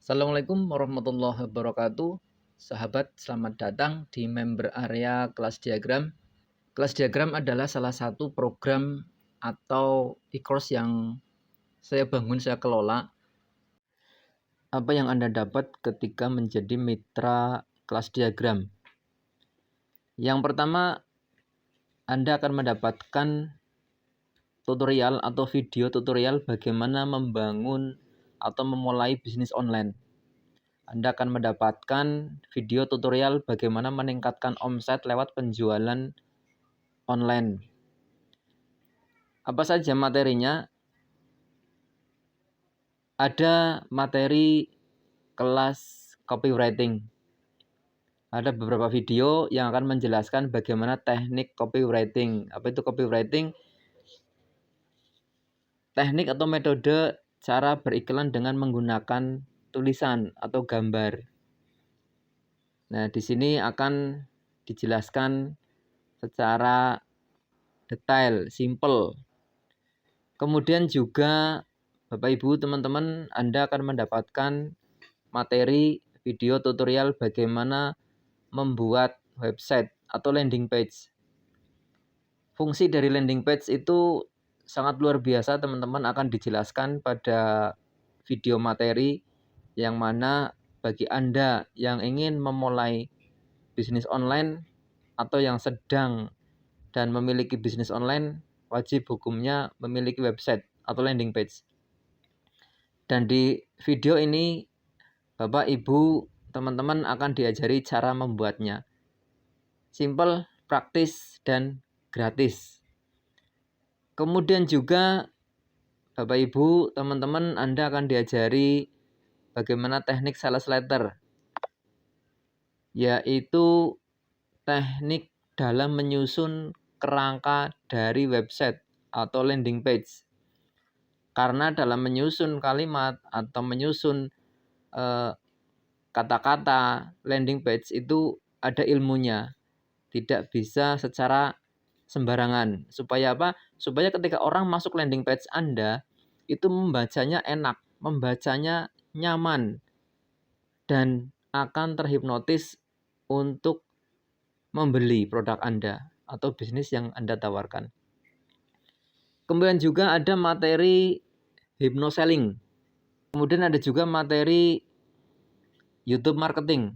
Assalamualaikum warahmatullahi wabarakatuh. Sahabat, selamat datang di member area kelas diagram. Kelas diagram adalah salah satu program atau e-course yang saya bangun, saya kelola. Apa yang Anda dapat ketika menjadi mitra kelas diagram? Yang pertama, Anda akan mendapatkan tutorial atau video tutorial bagaimana membangun atau memulai bisnis online. Anda akan mendapatkan video tutorial bagaimana meningkatkan omset lewat penjualan online. Apa saja materinya? Ada materi kelas copywriting. Ada beberapa video yang akan menjelaskan bagaimana teknik copywriting. Apa itu copywriting? Teknik atau metode cara beriklan dengan menggunakan tulisan atau gambar. Nah, di sini akan dijelaskan secara detail, simple. Kemudian juga Bapak Ibu, teman-teman, Anda akan mendapatkan materi video tutorial bagaimana membuat website atau landing page. Fungsi dari landing page itu sangat luar biasa, teman-teman, akan dijelaskan pada video materi yang mana bagi Anda yang ingin memulai bisnis online atau yang sedang dan memiliki bisnis online, wajib hukumnya memiliki website atau landing page. Dan di video ini Bapak, Ibu, teman-teman akan diajari cara membuatnya. Simple, praktis, dan gratis. Kemudian juga Bapak, Ibu, teman-teman, Anda akan diajari bagaimana teknik sales letter, yaitu teknik dalam menyusun kerangka dari website atau landing page. Karena dalam menyusun kalimat atau menyusun kata-kata landing page itu ada ilmunya, tidak bisa secara sembarangan. Supaya apa? Supaya ketika orang masuk landing page Anda, itu membacanya enak, membacanya nyaman, dan akan terhipnotis untuk membeli produk Anda atau bisnis yang Anda tawarkan. Kemudian juga ada materi hypnoselling. Kemudian ada juga materi YouTube marketing.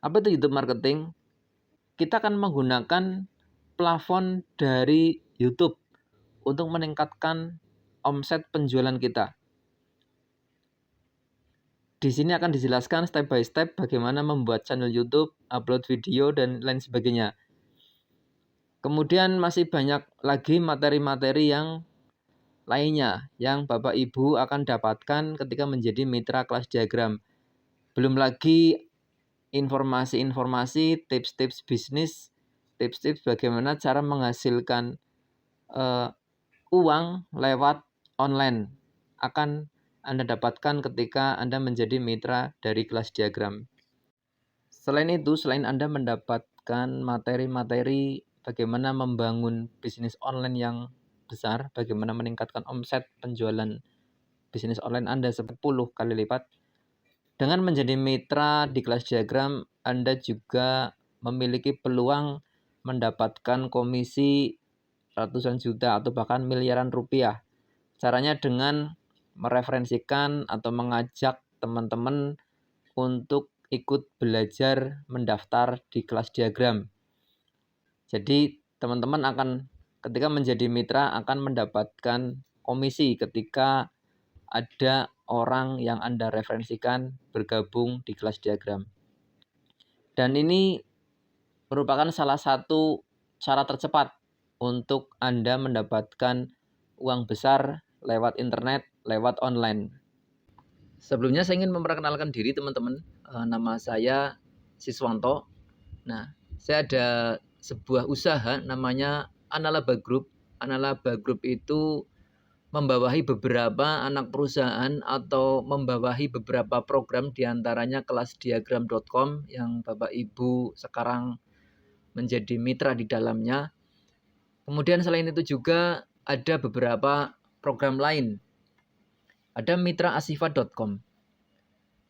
Apa itu YouTube marketing? Kita akan menggunakan plafon dari YouTube untuk meningkatkan omset penjualan kita. Di sini akan dijelaskan step by step bagaimana membuat channel YouTube, upload video, dan lain sebagainya. Kemudian masih banyak lagi materi-materi yang lainnya yang Bapak Ibu akan dapatkan ketika menjadi mitra kelas diagram. Belum lagi informasi-informasi, tips-tips bisnis, tips-tips bagaimana cara menghasilkan uang lewat online akan Anda dapatkan ketika Anda menjadi mitra dari kelas diagram. Selain itu, selain Anda mendapatkan materi-materi bagaimana membangun bisnis online yang besar, bagaimana meningkatkan omset penjualan bisnis online Anda 10 kali lipat, dengan menjadi mitra di kelas diagram, Anda juga memiliki peluang mendapatkan komisi ratusan juta atau bahkan miliaran rupiah. Caranya dengan mereferensikan atau mengajak teman-teman untuk ikut belajar mendaftar di kelas diagram. Jadi teman-teman akan ketika menjadi mitra akan mendapatkan komisi ketika ada orang yang Anda referensikan bergabung di kelas diagram. Dan ini merupakan salah satu cara tercepat untuk Anda mendapatkan uang besar lewat internet, lewat online. Sebelumnya saya ingin memperkenalkan diri teman-teman. Nama saya Siswanto. Nah, saya ada sebuah usaha namanya Analaba Group. Analaba Group itu membawahi beberapa anak perusahaan atau membawahi beberapa program diantaranya kelasdiagram.com yang Bapak Ibu sekarang menjadi mitra di dalamnya. Kemudian selain itu juga ada beberapa program lain. Ada mitraasifa.com.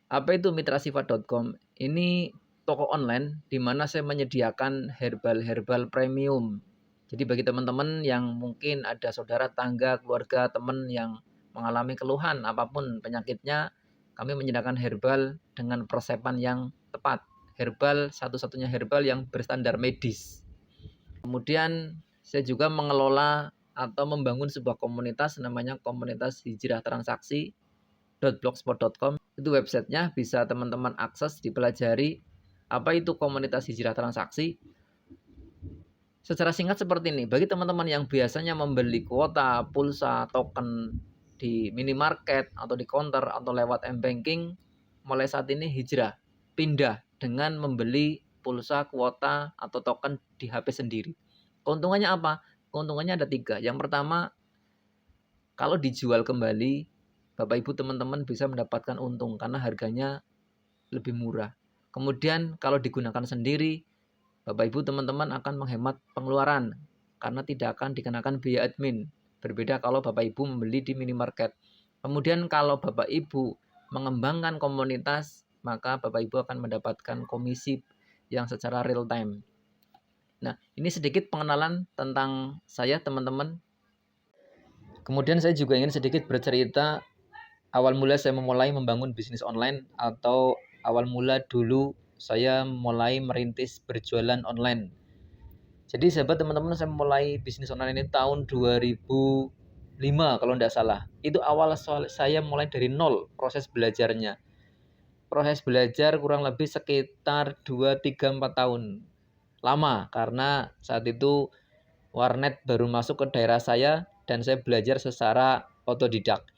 Apa itu mitrasifa.com? Ini toko online di mana saya menyediakan herbal-herbal premium. Jadi bagi teman-teman yang mungkin ada saudara, tangga, keluarga, teman yang mengalami keluhan apapun penyakitnya, kami menyediakan herbal dengan persepan yang tepat. Herbal, satu-satunya herbal yang berstandar medis. Kemudian saya juga mengelola atau membangun sebuah komunitas namanya komunitas hijrah transaksi .blogspot.com. Itu websitenya, bisa teman-teman akses, dipelajari. Apa itu komunitas hijrah transaksi? Secara singkat seperti ini, bagi teman-teman yang biasanya membeli kuota, pulsa, token di minimarket atau di counter atau lewat m-banking, mulai saat ini hijrah, pindah dengan membeli pulsa, kuota, atau token di HP sendiri. Keuntungannya apa? Keuntungannya ada 3. Yang pertama, kalau dijual kembali, Bapak Ibu teman-teman bisa mendapatkan untung karena harganya lebih murah. Kemudian kalau digunakan sendiri, Bapak Ibu teman-teman akan menghemat pengeluaran karena tidak akan dikenakan biaya admin. Berbeda kalau Bapak Ibu membeli di minimarket. Kemudian kalau Bapak Ibu mengembangkan komunitas, maka Bapak Ibu akan mendapatkan komisi yang secara real time. Nah, ini sedikit pengenalan tentang saya teman-teman. Kemudian saya juga ingin sedikit bercerita awal mula saya memulai membangun bisnis online, atau awal mula dulu saya mulai merintis berjualan online. Jadi sahabat teman-teman, saya mulai bisnis online ini tahun 2005 kalau tidak salah. Itu awal saya mulai dari nol proses belajarnya. Proses belajar kurang lebih sekitar 2, 3, 4 tahun. Lama karena saat itu warnet baru masuk ke daerah saya dan saya belajar secara otodidak.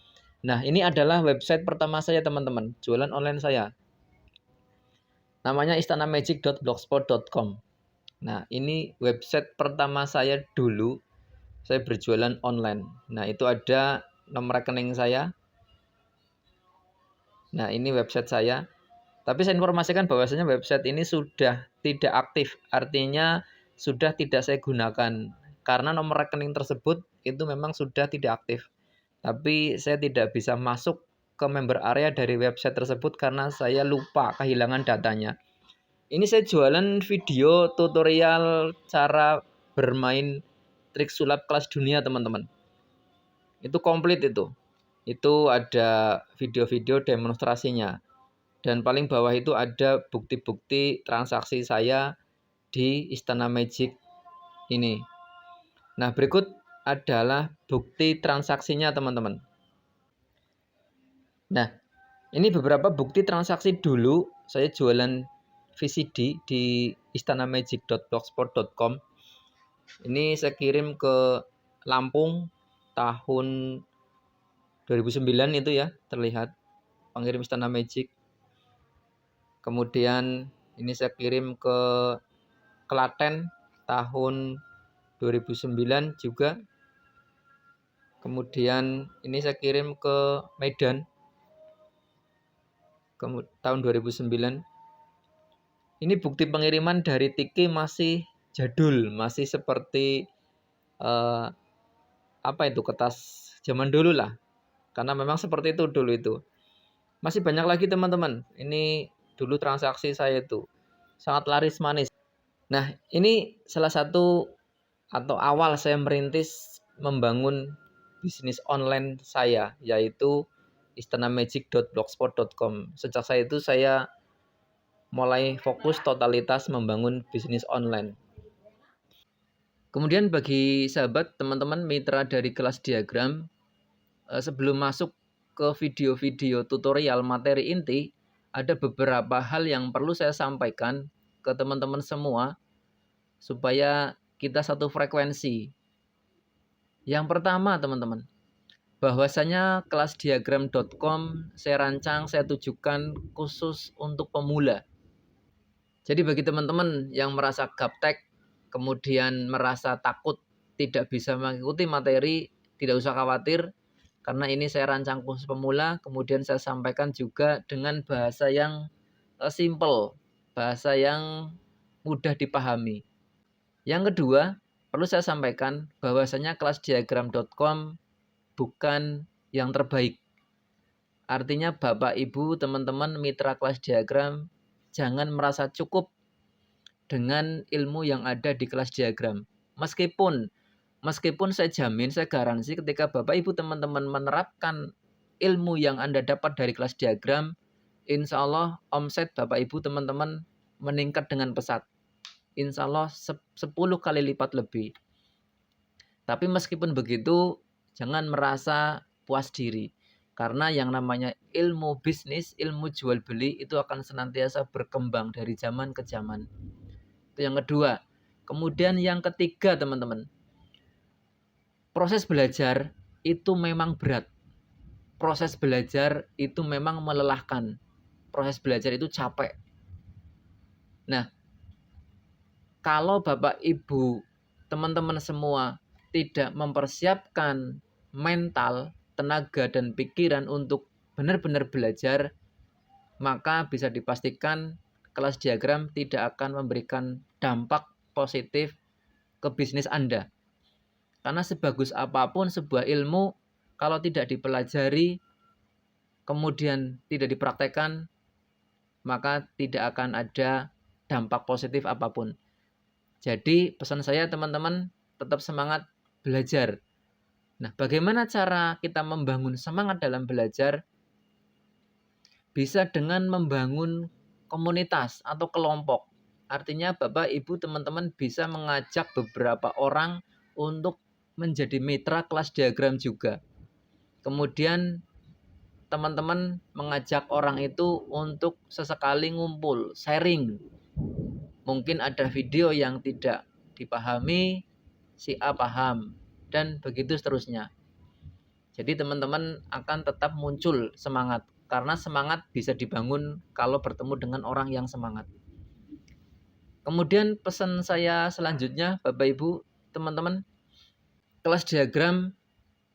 Nah, ini adalah website pertama saya teman-teman, jualan online saya. Namanya istanamagic.blogspot.com. Nah, ini website pertama saya dulu, saya berjualan online. Nah, itu ada nomor rekening saya. Nah, ini website saya. Tapi saya informasikan bahwasanya website ini sudah tidak aktif, artinya sudah tidak saya gunakan. Karena nomor rekening tersebut itu memang sudah tidak aktif. Tapi saya tidak bisa masuk ke member area dari website tersebut karena saya lupa, kehilangan datanya. Ini saya jualan video tutorial cara bermain trik sulap kelas dunia teman-teman. Itu komplit itu. Itu ada video-video demonstrasinya. Dan paling bawah itu ada bukti-bukti transaksi saya di Istana Magic ini. Nah, berikut adalah bukti transaksinya teman-teman. Nah, ini beberapa bukti transaksi dulu saya jualan VCD di istanamagic.blogspot.com. Ini saya kirim ke Lampung tahun 2009 itu ya, terlihat pengirim Istana Magic. Kemudian ini saya kirim ke Klaten tahun 2009 juga. Kemudian ini saya kirim ke Medan tahun 2009. Ini bukti pengiriman dari Tiki masih jadul, masih seperti kertas zaman dulu lah. Karena memang seperti itu dulu itu. Masih banyak lagi teman-teman. Ini dulu transaksi saya itu sangat laris manis. Nah, ini salah satu atau awal saya merintis membangun bisnis online saya, yaitu istanamagic.blogspot.com. Sejak saya itu saya mulai fokus totalitas membangun bisnis online. Kemudian bagi sahabat, teman-teman mitra dari kelas diagram, sebelum masuk ke video-video tutorial materi inti, ada beberapa hal yang perlu saya sampaikan ke teman-teman semua supaya kita satu frekuensi. Yang pertama teman-teman, bahwasanya kelasdiagram.com saya rancang, saya tujukan khusus untuk pemula. Jadi bagi teman-teman yang merasa gaptek, kemudian merasa takut tidak bisa mengikuti materi, tidak usah khawatir, karena ini saya rancang khusus pemula. Kemudian saya sampaikan juga dengan bahasa yang simple, bahasa yang mudah dipahami. Yang kedua, perlu saya sampaikan bahwasanya kelasdiagram.com bukan yang terbaik. Artinya Bapak Ibu, teman-teman mitra kelas diagram, jangan merasa cukup dengan ilmu yang ada di kelas diagram. Meskipun saya jamin, saya garansi ketika Bapak Ibu teman-teman menerapkan ilmu yang Anda dapat dari kelas diagram, insya Allah omset Bapak Ibu teman-teman meningkat dengan pesat. Insya Allah 10 kali lipat lebih. Tapi meskipun begitu, jangan merasa puas diri. Karena yang namanya ilmu bisnis, ilmu jual beli itu akan senantiasa berkembang dari zaman ke zaman. Itu yang kedua. Kemudian yang ketiga teman-teman, proses belajar itu memang berat. Proses belajar itu memang melelahkan. Proses belajar itu capek. Nah, kalau Bapak Ibu, teman-teman semua tidak mempersiapkan mental, tenaga, dan pikiran untuk benar-benar belajar, maka bisa dipastikan kelas diagram tidak akan memberikan dampak positif ke bisnis Anda. Karena sebagus apapun sebuah ilmu, kalau tidak dipelajari, kemudian tidak dipraktekkan, maka tidak akan ada dampak positif apapun. Jadi pesan saya teman-teman, tetap semangat belajar. Nah, bagaimana cara kita membangun semangat dalam belajar? Bisa dengan membangun komunitas atau kelompok. Artinya Bapak, Ibu, teman-teman bisa mengajak beberapa orang untuk menjadi mitra kelas diagram juga. Kemudian teman-teman mengajak orang itu untuk sesekali ngumpul, sharing. Mungkin ada video yang tidak dipahami, si A paham, dan begitu seterusnya. Jadi teman-teman akan tetap muncul semangat, karena semangat bisa dibangun kalau bertemu dengan orang yang semangat. Kemudian pesan saya selanjutnya, Bapak Ibu, teman-teman, kelas diagram,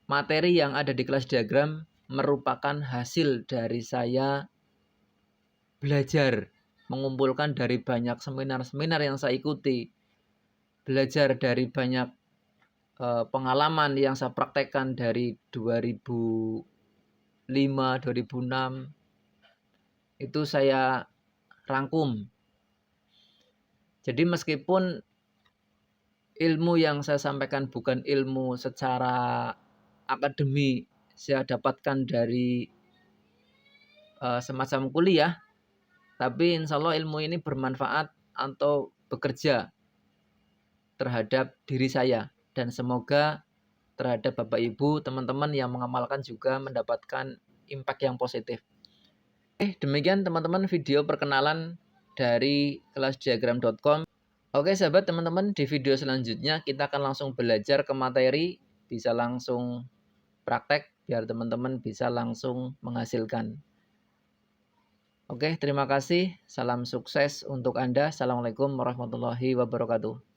materi yang ada di kelas diagram merupakan hasil dari saya belajar, mengumpulkan dari banyak seminar-seminar yang saya ikuti, belajar dari banyak pengalaman yang saya praktekkan dari 2005, 2006, itu saya rangkum. Jadi meskipun ilmu yang saya sampaikan bukan ilmu secara akademi, saya dapatkan dari semacam kuliah, tapi insya Allah ilmu ini bermanfaat atau bekerja terhadap diri saya. Dan semoga terhadap Bapak Ibu, teman-teman yang mengamalkan juga mendapatkan impact yang positif. Demikian teman-teman video perkenalan dari kelasdiagram.com. Oke sahabat, teman-teman, di video selanjutnya kita akan langsung belajar ke materi, bisa langsung praktek biar teman-teman bisa langsung menghasilkan. Oke, terima kasih. Salam sukses untuk Anda. Assalamualaikum warahmatullahi wabarakatuh.